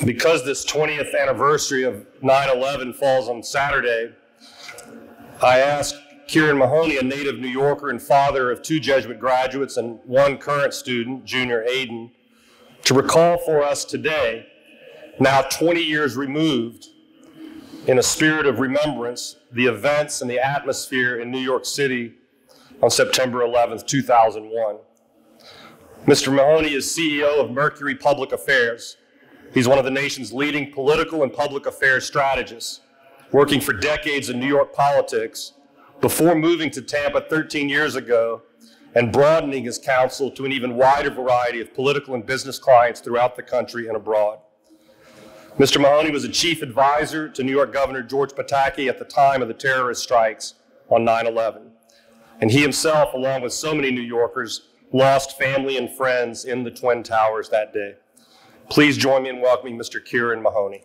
Because this 20th anniversary of 9/11 falls on Saturday, I asked Kieran Mahoney, a native New Yorker and father of 2 Jesuit graduates and 1 current student, Junior Hayden, to recall for us today, now 20 years removed, in a spirit of remembrance, the events and the atmosphere in New York City on September 11th, 2001. Mr. Mahoney is CEO of Mercury Public Affairs. He's one of the nation's leading political and public affairs strategists, working for decades in New York politics before moving to Tampa 13 years ago and broadening his counsel to an even wider variety of political and business clients throughout the country and abroad. Mr. Mahoney was a chief advisor to New York Governor George Pataki at the time of the terrorist strikes on 9/11. And he himself, along with so many New Yorkers, lost family and friends in the Twin Towers that day. Please join me in welcoming Mr. Kieran Mahoney.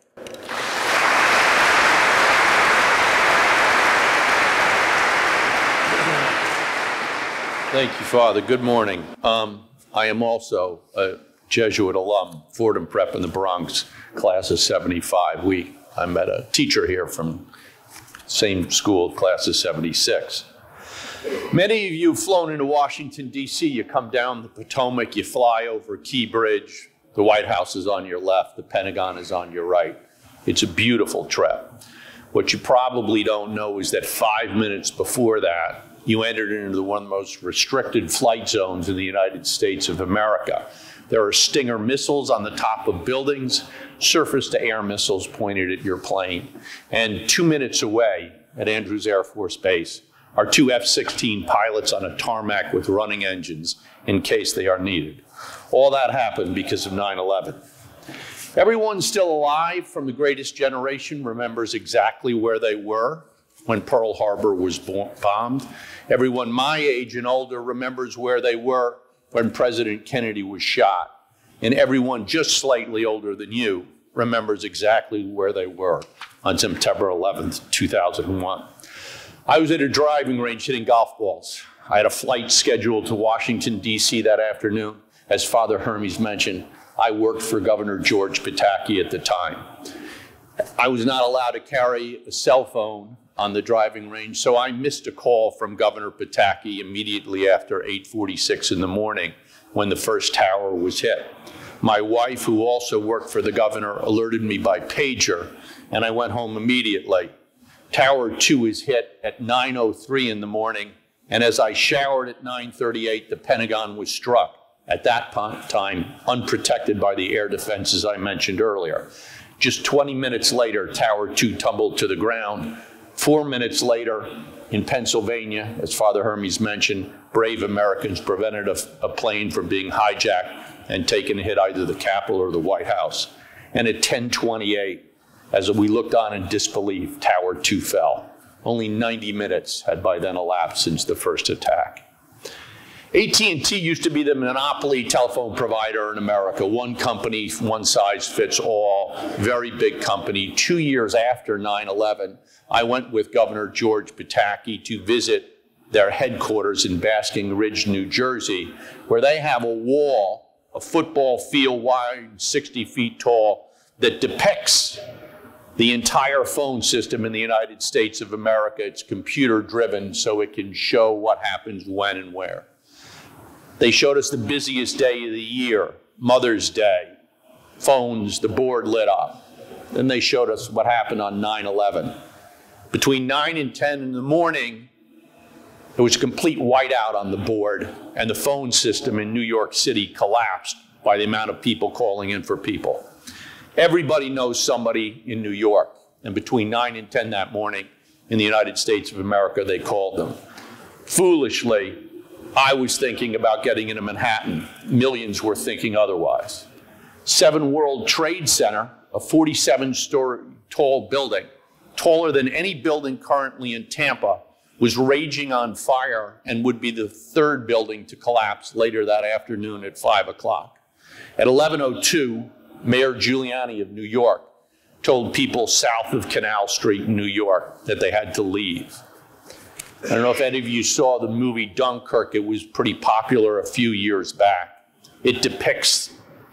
Thank you, Father. Good morning. I am also a Jesuit alum, Fordham Prep in the Bronx, class of 75. I met a teacher here from same school, class of 76. Many of you have flown into Washington, D.C. You come down the Potomac, you fly over Key Bridge. The White House is on your left, the Pentagon is on your right. It's a beautiful trip. What you probably don't know is that 5 minutes before that, you entered into one of the most restricted flight zones in the United States of America. There are Stinger missiles on the top of buildings, surface-to-air missiles pointed at your plane. And 2 minutes away at Andrews Air Force Base are 2 F-16 pilots on a tarmac with running engines in case they are needed. All that happened because of 9/11. Everyone still alive from the greatest generation remembers exactly where they were when Pearl Harbor was bombed. Everyone my age and older remembers where they were when President Kennedy was shot. And everyone just slightly older than you remembers exactly where they were on September 11th, 2001. I was at a driving range hitting golf balls. I had a flight scheduled to Washington, D.C. that afternoon. As Father Hermes mentioned, I worked for Governor George Pataki at the time. I was not allowed to carry a cell phone on the driving range, so I missed a call from Governor Pataki immediately after 8:46 in the morning when the first tower was hit. My wife, who also worked for the governor, alerted me by pager, and I went home immediately. Tower 2 is hit at 9:03 in the morning, and as I showered at 9:38, the Pentagon was struck. At that time, unprotected by the air defenses I mentioned earlier. Just 20 minutes later, Tower 2 tumbled to the ground. 4 minutes later, in Pennsylvania, as Father Hermes mentioned, brave Americans prevented a plane from being hijacked and taken to hit either the Capitol or the White House. And at 10:28, as we looked on in disbelief, Tower 2 fell. Only 90 minutes had by then elapsed since the first attack. AT&T used to be the monopoly telephone provider in America. One company, one size fits all, very big company. 2 years after 9/11, I went with Governor George Pataki to visit their headquarters in Basking Ridge, New Jersey, where they have a wall, a football field wide, 60 feet tall, that depicts the entire phone system in the United States of America. It's computer driven, so it can show what happens when and where. They showed us the busiest day of the year, Mother's Day, phones, the board lit up. Then they showed us what happened on 9/11. Between 9 and 10 in the morning, there was a complete whiteout on the board, and the phone system in New York City collapsed by the amount of people calling in for people. Everybody knows somebody in New York, and between 9 and 10 that morning in the United States of America, they called them. Foolishly, I was thinking about getting into Manhattan. Millions were thinking otherwise. 7 World Trade Center, a 47-story tall building, taller than any building currently in Tampa, was raging on fire and would be the 3rd building to collapse later that afternoon at 5 o'clock. At 11:02, Mayor Giuliani of New York told people south of Canal Street in New York that they had to leave. I don't know if any of you saw the movie Dunkirk. It was pretty popular a few years back. It depicts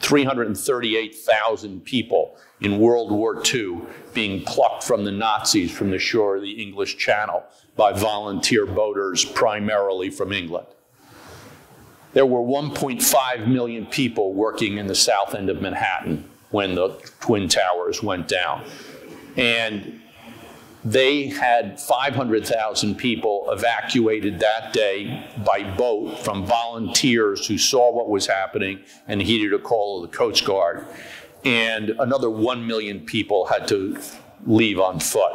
338,000 people in World War II being plucked from the Nazis from the shore of the English Channel by volunteer boaters, primarily from England. There were 1.5 million people working in the south end of Manhattan when the Twin Towers went down. And they had 500,000 people evacuated that day by boat from volunteers who saw what was happening and heeded a call of the Coast Guard. And another 1 million people had to leave on foot.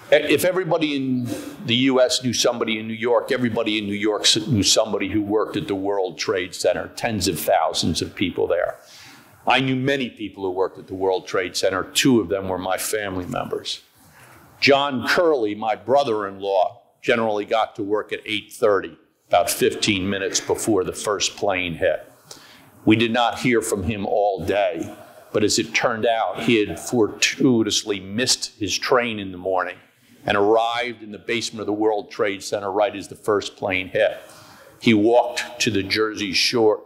If everybody in the US knew somebody in New York, everybody in New York knew somebody who worked at the World Trade Center, tens of thousands of people there. I knew many people who worked at the World Trade Center. 2 of them were my family members. John Curley, my brother-in-law, generally got to work at 8:30, about 15 minutes before the first plane hit. We did not hear from him all day, but as it turned out, he had fortuitously missed his train in the morning and arrived in the basement of the World Trade Center right as the first plane hit. He walked to the Jersey shore,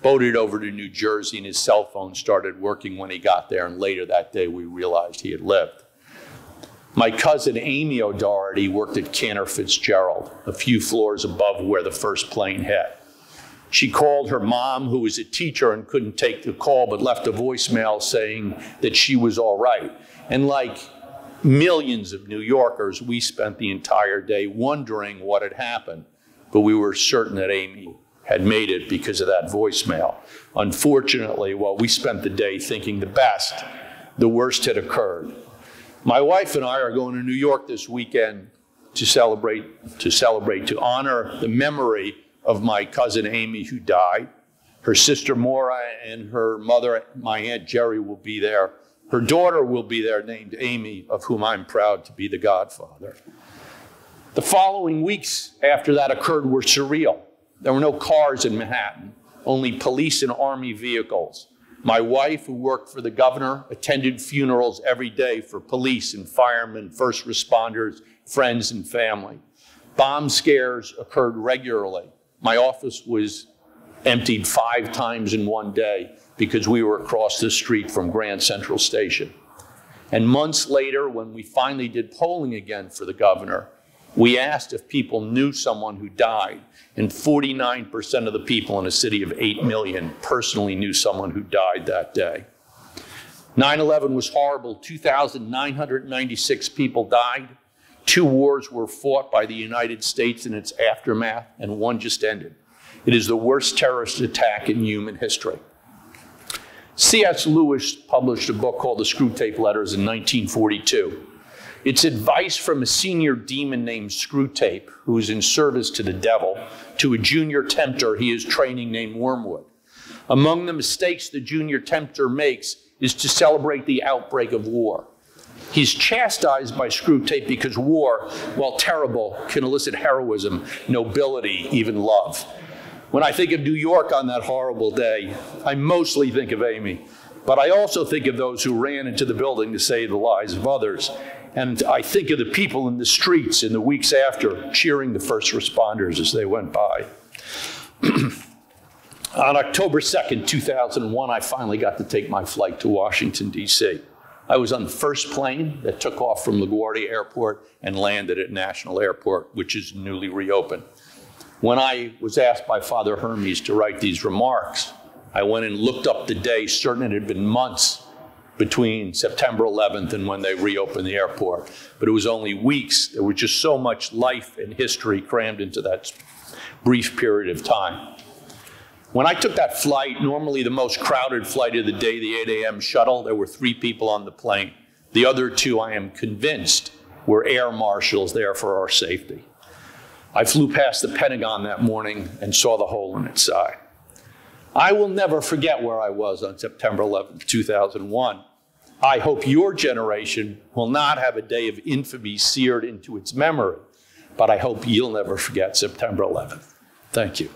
boated over to New Jersey, and his cell phone started working when he got there, and later that day we realized he had lived. My cousin Amy O'Doherty worked at Cantor Fitzgerald, a few floors above where the first plane hit. She called her mom, who was a teacher and couldn't take the call, but left a voicemail saying that she was all right. And like millions of New Yorkers, we spent the entire day wondering what had happened, but we were certain that Amy had made it because of that voicemail. Unfortunately, while we spent the day thinking the best, the worst had occurred. My wife and I are going to New York this weekend to honor the memory of my cousin Amy, who died. Her sister Maura and her mother, my Aunt Jerry, will be there. Her daughter will be there, named Amy, of whom I'm proud to be the godfather. The following weeks after that occurred were surreal. There were no cars in Manhattan, only police and army vehicles. My wife, who worked for the governor, attended funerals every day for police and firemen, first responders, friends, and family. Bomb scares occurred regularly. My office was emptied 5 times in one day because we were across the street from Grand Central Station. And months later, when we finally did polling again for the governor, we asked if people knew someone who died, and 49% of the people in a city of 8 million personally knew someone who died that day. 9/11 was horrible. 2,996 people died. 2 wars were fought by the United States in its aftermath, and 1 just ended. It is the worst terrorist attack in human history. C.S. Lewis published a book called The Screwtape Letters in 1942. It's advice from a senior demon named Screwtape, who is in service to the devil, to a junior tempter he is training named Wormwood. Among the mistakes the junior tempter makes is to celebrate the outbreak of war. He's chastised by Screwtape because war, while terrible, can elicit heroism, nobility, even love. When I think of New York on that horrible day, I mostly think of Amy, but I also think of those who ran into the building to save the lives of others. And I think of the people in the streets in the weeks after cheering the first responders as they went by. On October 2nd, 2001, I finally got to take my flight to Washington, D.C. I was on the first plane that took off from LaGuardia Airport and landed at National Airport, which is newly reopened. When I was asked by Father Hermes to write these remarks, I went and looked up the day, certain it had been months between September 11th and when they reopened the airport. But it was only weeks. There was just so much life and history crammed into that brief period of time. When I took that flight, normally the most crowded flight of the day, the 8 a.m. shuttle, there were 3 people on the plane. The other 2, I am convinced, were air marshals there for our safety. I flew past the Pentagon that morning and saw the hole in its side. I will never forget where I was on September 11th, 2001. I hope your generation will not have a day of infamy seared into its memory, but I hope you'll never forget September 11th. Thank you.